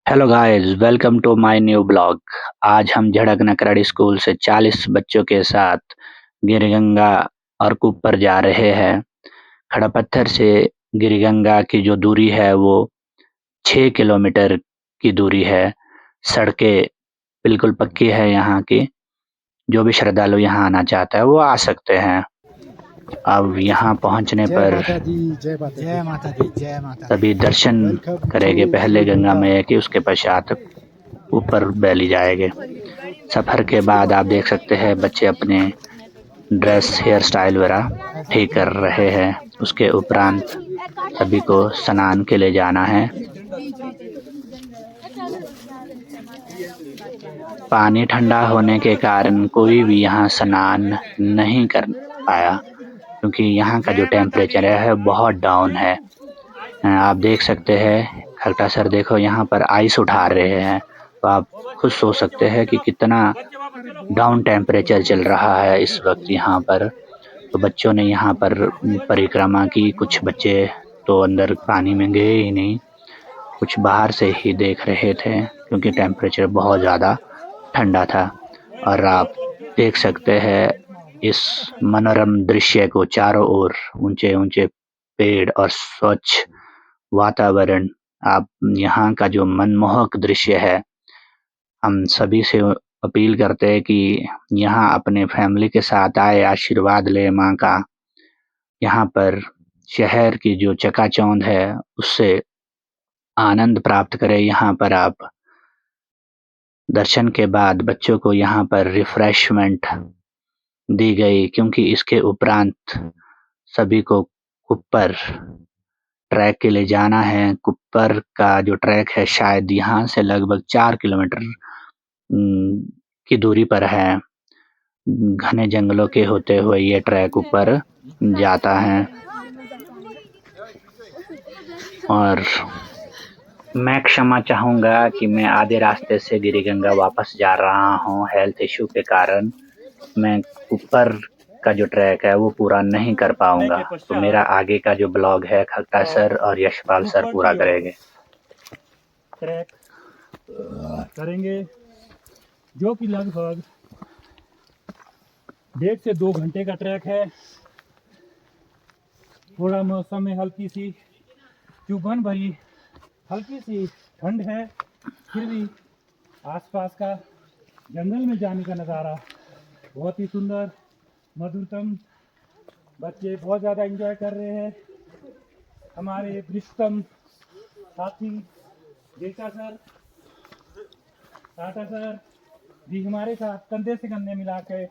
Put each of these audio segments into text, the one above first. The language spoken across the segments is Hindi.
Hello guys, welcome to my new blog. आज हम झड़क नकरड़ स्कूल से 40 बच्चों के साथ गिरगंगा और कुप्पर जा रहे हैं। खड़ापत्थर से गिरगंगा की जो दूरी है वो 6 किलोमीटर की दूरी है। सड़कें बिल्कुल पक्की है यहाँ की। जो भी श्रद्धालु यहाँ आना चाहता है वो आ सकते हैं। अब यहाँ पहुँचने जय पर माता दी, जय माता दी, जय माता दी, जय माता दी। सभी दर्शन वेलकम करेंगे टू पहले गंगा गिरिगंगा। मैया की, उसके पश्चात ऊपर बैली जाएंगे। सफर के बाद आप देख सकते हैं बच्चे अपने ड्रेस हेयर स्टाइल वगैरह ठीक कर रहे हैं। उसके उपरांत सभी को स्नान के लिए जाना है। पानी ठंडा होने के कारण कोई भी यहाँ स्नान नहीं कर पाया, क्योंकि यहाँ का जो टेम्परेचर है बहुत डाउन है। आप देख सकते हैं खट्टा सर, देखो यहाँ पर आइस उठा रहे हैं, तो आप खुद सोच सकते हैं कि कितना डाउन टेम्परेचर चल रहा है इस वक्त यहाँ पर। तो बच्चों ने यहाँ पर परिक्रमा की। कुछ बच्चे तो अंदर पानी में गए ही नहीं, कुछ बाहर से ही देख रहे थे, क्योंकि टेम्परेचर बहुत ज़्यादा ठंडा था। और आप देख सकते हैं इस मनोरम दृश्य को, चारों ओर ऊंचे ऊंचे पेड़ और स्वच्छ वातावरण। आप यहाँ का जो मनमोहक दृश्य है, हम सभी से अपील करते हैं कि यहाँ अपने फैमिली के साथ आए, आशीर्वाद ले माँ का। यहाँ पर शहर की जो चकाचौंध है उससे आनंद प्राप्त करें। यहाँ पर आप दर्शन के बाद बच्चों को यहाँ पर रिफ्रेशमेंट दी गई, क्योंकि इसके उपरांत सभी को कुप्पर ट्रैक के लिए जाना है। कुप्पर का जो ट्रैक है शायद यहाँ से लगभग 4 किलोमीटर की दूरी पर है। घने जंगलों के होते हुए ये ट्रैक ऊपर जाता है। और मैं क्षमा चाहूँगा कि मैं आधे रास्ते से गिरिगंगा वापस जा रहा हूँ। हेल्थ इश्यू के कारण मैं ऊपर का जो ट्रैक है वो पूरा नहीं कर पाऊंगा। तो मेरा आगे का जो ब्लॉग है खट्टा सर और यशपाल सर पूरा करेंगे। ट्रैक करेंगे, जो कि लगभग 1.5 से 2 घंटे का ट्रैक है। थोड़ा मौसम में हल्की सी चुभन भरी हल्की सी ठंड है, फिर भी आसपास का जंगल में जाने का नज़ारा बहुत ही सुंदर मधुरतम। बच्चे बहुत ज़्यादा एंजॉय कर रहे हैं। हमारे प्रियतम साथी डेटा सर, टाटा सर भी हमारे साथ कंधे से कंधे मिलाकर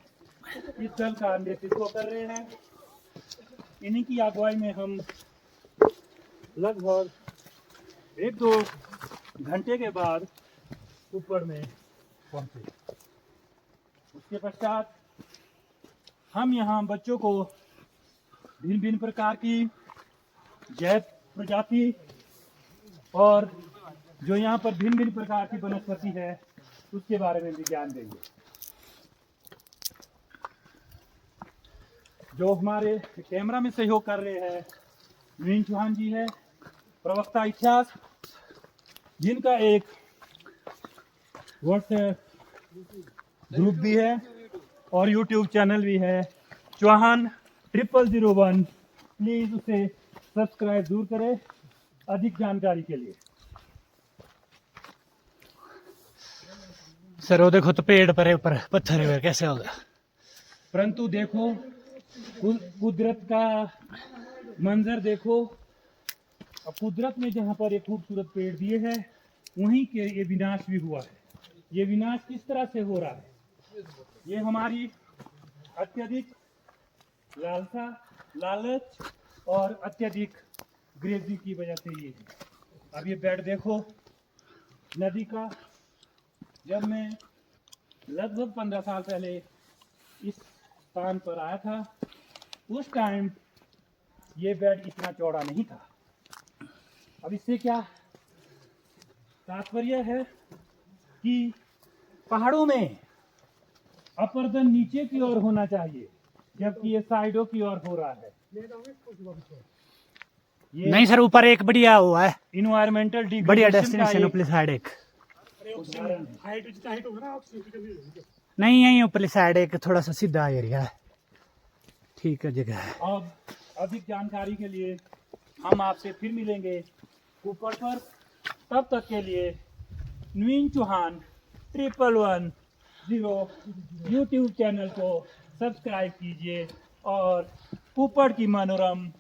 इस दल का नेतृत्व कर रहे हैं। इन्हीं की अगुवाई में हम लगभग 1-2 घंटे के बाद ऊपर में पहुंचे। उसके पश्चात हम यहाँ बच्चों को भिन्न भिन्न प्रकार की जैव प्रजाति और जो यहाँ पर भिन्न भिन्न प्रकार की वनस्पति है उसके बारे में भी ज्ञान देंगे। जो हमारे कैमरा में सहयोग कर रहे हैं नवीन चौहान जी है, प्रवक्ता इतिहास, जिनका एक व्हाट्सएप ग्रुप भी है और यूट्यूब चैनल भी है, चौहान 0001। प्लीज उसे सब्सक्राइब जरूर करें अधिक जानकारी के लिए। सर वो देखो तो पेड़ पर ऊपर पत्थर है, कैसे होगा। परंतु देखो कुदरत का मंजर देखो। अब कुदरत में जहाँ पर एक खूबसूरत पेड़ दिए हैं वहीं के ये विनाश भी हुआ है। ये विनाश किस तरह से हो रहा है? ये हमारी अत्यधिक लालसा, लालच और अत्यधिक ग्रेजिंग की वजह से ये है। अब ये बेड देखो नदी का। जब मैं लगभग 15 साल पहले इस स्थान पर आया था उस टाइम ये बेड इतना चौड़ा नहीं था। अब इससे क्या तात्पर्य है कि पहाड़ों में अपर्दन नीचे की ओर होना चाहिए, जबकि ये साइडों की ओर हो रहा है। ये नहीं सर, ऊपर एक बढ़िया हुआ है, इन्वायरमेंटल बढ़िया डेस्टिनेशन ऊपरली साइड एक। नहीं, यहीं ऊपरली साइड एक थोड़ा सा सीधा एरिया है, ठीक है जगह है। अब अधिक जानकारी के लिए हम आपसे फिर मिलेंगे ऊपर पर। तब तक के लिए नवीन चौहान 1110 यूट्यूब चैनल को सब्सक्राइब कीजिए और ऊपर की मनोरम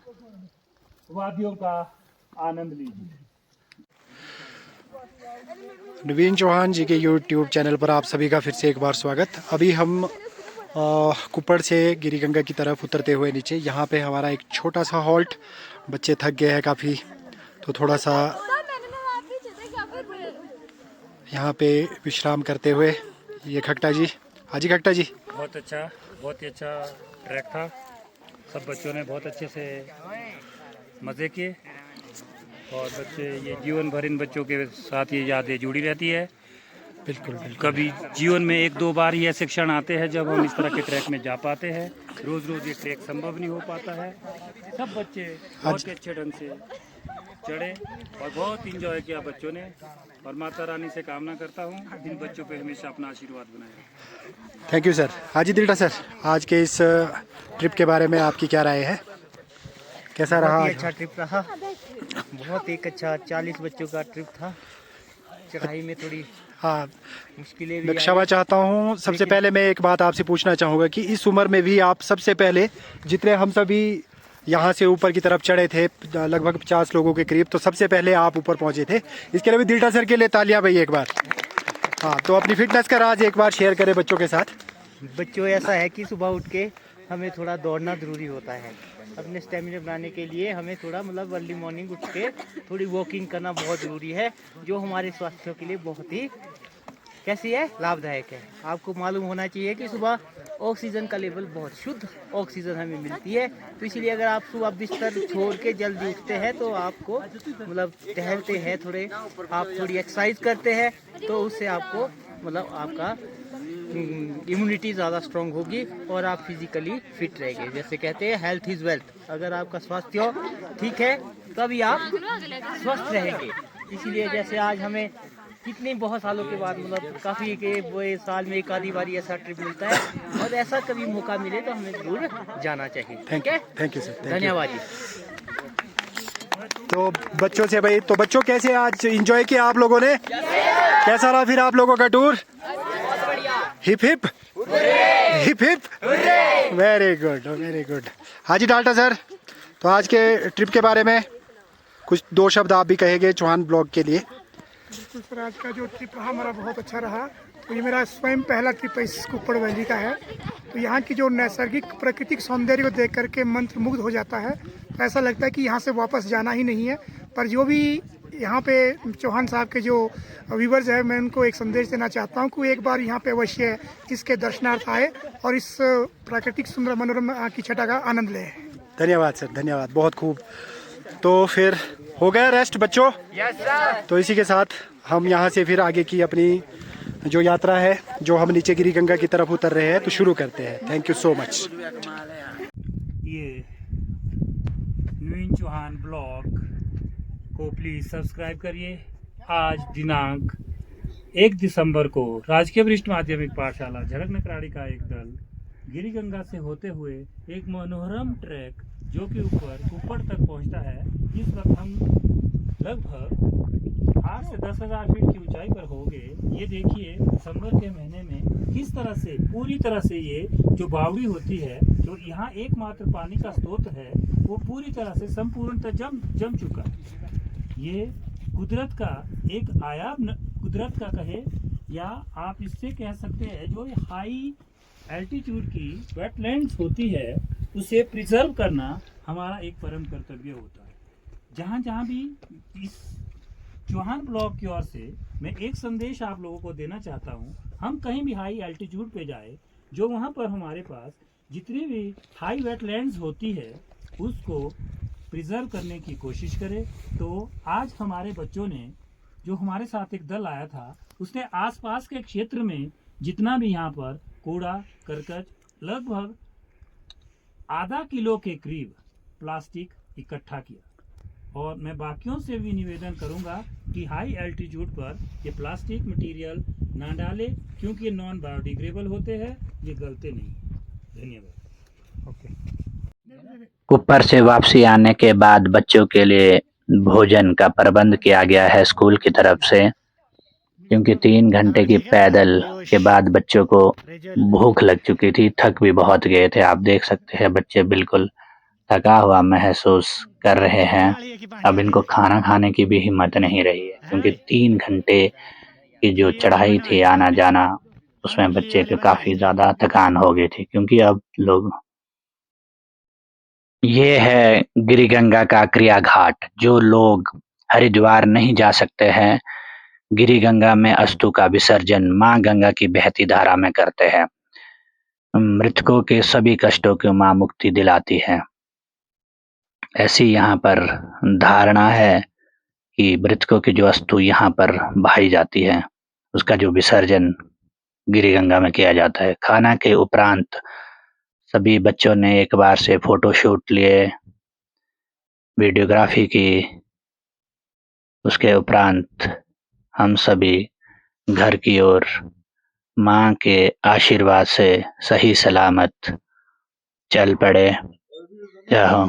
वादियों का आनंद लीजिए। नवीन चौहान जी के यूट्यूब चैनल पर आप सभी का फिर से एक बार स्वागत। अभी हम कुप्पड़ से गिरिगंगा की तरफ उतरते हुए नीचे, यहाँ पे हमारा एक छोटा सा हॉल्ट, बच्चे थक गए हैं काफ़ी, तो थोड़ा सा यहाँ पे विश्राम करते हुए ये खट्टा जी, हाजी खट्टा जी। बहुत ही अच्छा ट्रैक था। सब बच्चों ने बहुत अच्छे से मज़े किए और बच्चे ये जीवन भर इन बच्चों के साथ ये यादें जुड़ी रहती है। बिल्कुल बिल्कुल। कभी जीवन में एक दो बार ही ऐसे क्षण आते हैं जब हम इस तरह के ट्रैक में जा पाते हैं। रोज़ रोज़ ये ट्रैक संभव नहीं हो पाता है। सब बच्चे बहुत ही अच्छे ढंग से चढ़े और बहुत इंजॉय किया बच्चों ने, और माता रानी से कामना करता हूँ इन बच्चों पे हमेशा अपना आशीर्वाद बनाए। Thank you sir. हाजी दिल्टा सर, आज के इस ट्रिप के बारे में आपकी क्या राय है, कैसा रहा? बहुत ही अच्छा ट्रिप रहा, बहुत एक अच्छा 40 बच्चों का ट्रिप था। चढ़ाई में थोड़ी हाँ, मुश्किलें भी मैं क्षमा चाहता हूँ। सबसे पहले मैं एक बात आपसे पूछना चाहूँगा कि इस उम्र में भी आप सबसे पहले, जितने हम सभी यहाँ से ऊपर की तरफ चढ़े थे लगभग 50 लोगों के करीब, तो सबसे पहले आप ऊपर पहुँचे थे। इसके लिए भी दिल्टा सर के लिए तालियां भाई एक बार। हाँ, तो अपनी फिटनेस का राज एक बार शेयर करें बच्चों के साथ। बच्चों ऐसा है कि सुबह उठ के हमें थोड़ा दौड़ना ज़रूरी होता है। अपने स्टेमिना बनाने के लिए हमें थोड़ा मतलब अर्ली मॉर्निंग उठ के थोड़ी वॉकिंग करना बहुत ज़रूरी है, जो हमारे स्वास्थ्य के लिए बहुत ही कैसी है, लाभदायक है। आपको मालूम होना चाहिए कि सुबह ऑक्सीजन का लेवल बहुत शुद्ध ऑक्सीजन हमें मिलती है, तो इसलिए अगर आप सुबह बिस्तर छोड़ के जल्दी उठते हैं तो आपको मतलब टहलते हैं थोड़े, आप थोड़ी एक्सरसाइज करते हैं, तो उससे आपको मतलब आपका इम्यूनिटी ज़्यादा स्ट्रॉन्ग होगी और आप फिजिकली फिट रहेंगे। जैसे कहते हैं हेल्थ इज़ वेल्थ, अगर आपका स्वास्थ्य ठीक है तभी आप स्वस्थ रहेंगे। इसीलिए जैसे आज हमें कितने बहुत सालों के बाद मतलब काफ़ी के वो साल में एक आधी बारी ऐसा ट्रिप मिलता है, और ऐसा कभी मौका मिले तो हमें जरूर जाना चाहिए। थैंक यू सर, धन्यवाद जी। तो बच्चों से भाई, तो बच्चों कैसे आज एंजॉय किया आप लोगों ने? कैसा रहा फिर आप लोगों का tour? Hip hip hip hip, very good very good. हाजी डाल्टा सर, तो आज के ट्रिप के बारे में कुछ दो शब्द आप भी कहेंगे चौहान ब्लॉग के लिए। बिल्कुल सर, आज का जो ट्रिप रहा हमारा बहुत अच्छा रहा। तो ये मेरा स्वयं पहला ट्रिप इस कुप्पड़ वैली का है। तो यहाँ की जो नैसर्गिक प्राकृतिक सौंदर्य को देख करके मंत्रमुग्ध हो जाता है। तो ऐसा लगता है कि यहाँ से वापस जाना ही नहीं है। पर जो भी यहाँ पे चौहान साहब के जो व्यूवर्स है, मैं उनको एक संदेश देना चाहता हूँ कि एक बार यहाँ पे अवश्य इसके दर्शनार्थ आए और इस प्राकृतिक सुंदर मनोरम की छटा का आनंद लें। धन्यवाद सर, धन्यवाद, बहुत खूब। तो फिर हो गया रेस्ट बच्चों? Yes sir. तो इसी के साथ हम यहाँ से फिर आगे की अपनी जो यात्रा है, जो हम नीचे गिरिगंगा की तरफ उतर रहे हैं, तो शुरू करते हैं। Thank you so much. ये नवीन चौहान ब्लॉग को प्लीज़ सब्सक्राइब करिए। आज दिनांक 1 दिसंबर को राजकीय वरिष्ठ माध्यमिक पाठशाला झरक नकराड़ी का एक दल गिरिगंगा से होते हुए एक मनोरम ट्रैक जो कि ऊपर तक पहुंचता है। इस वक्त हम लगभग 8 से 10,000 फीट की ऊंचाई पर होंगे। ये देखिए दिसंबर के महीने में किस तरह से पूरी तरह से ये जो बावड़ी होती है, जो यहाँ एकमात्र पानी का स्रोत है, वो पूरी तरह से संपूर्णतः जम चुका है। ये कुदरत का एक आयाम, कुदरत का कहे या आप इससे कह सकते हैं जो हाई एल्टीट्यूड की वेटलैंड्स होती है, उसे प्रिजर्व करना हमारा एक परम कर्तव्य होता है। जहाँ जहाँ भी इस चौहान ब्लॉग की ओर से मैं एक संदेश आप लोगों को देना चाहता हूँ, हम कहीं भी हाई एल्टीट्यूड पे जाए, जो वहाँ पर हमारे पास जितनी भी हाई वेटलैंड्स होती है उसको प्रिजर्व करने की कोशिश करें। तो आज हमारे बच्चों ने, जो हमारे साथ एक दल आया था, उसने आसपास के क्षेत्र में जितना भी यहाँ पर कूड़ा करकट, लगभग आधा किलो के करीब प्लास्टिक इकट्ठा किया। और मैं बाकियों से भी निवेदन करूंगा कि हाई एल्टीट्यूड पर ये प्लास्टिक मटेरियल ना डालें, क्योंकि ये नॉन बायोडिग्रेडेबल होते हैं, ये गलते नहीं। धन्यवाद। ऊपर से वापसी आने के बाद बच्चों के लिए भोजन का प्रबंध किया गया है स्कूल की तरफ से, क्योंकि 3 घंटे की पैदल के बाद बच्चों को भूख लग चुकी थी, थक भी बहुत गए थे। आप देख सकते हैं बच्चे बिल्कुल थका हुआ महसूस कर रहे हैं। अब इनको खाना खाने की भी हिम्मत नहीं रही है, क्योंकि 3 घंटे की जो चढ़ाई थी आना जाना, उसमें बच्चे को काफ़ी ज़्यादा थकान हो गई थी। क्योंकि अब लोग, ये है गिरिगंगा का क्रिया घाट। जो लोग हरिद्वार नहीं जा सकते हैं, गिरिगंगा में अस्तु का विसर्जन माँ गंगा की बहती धारा में करते हैं। मृतकों के सभी कष्टों की माँ मुक्ति दिलाती है। ऐसी यहाँ पर धारणा है कि मृतकों की जो अस्तु यहाँ पर बहाई जाती है, उसका जो विसर्जन गिरिगंगा में किया जाता है। खाना के उपरांत सभी बच्चों ने एक बार से फोटो शूट लिए, वीडियोग्राफी की। उसके उपरांत हम सभी घर की ओर माँ के आशीर्वाद से सही सलामत चल पड़े। जय हो।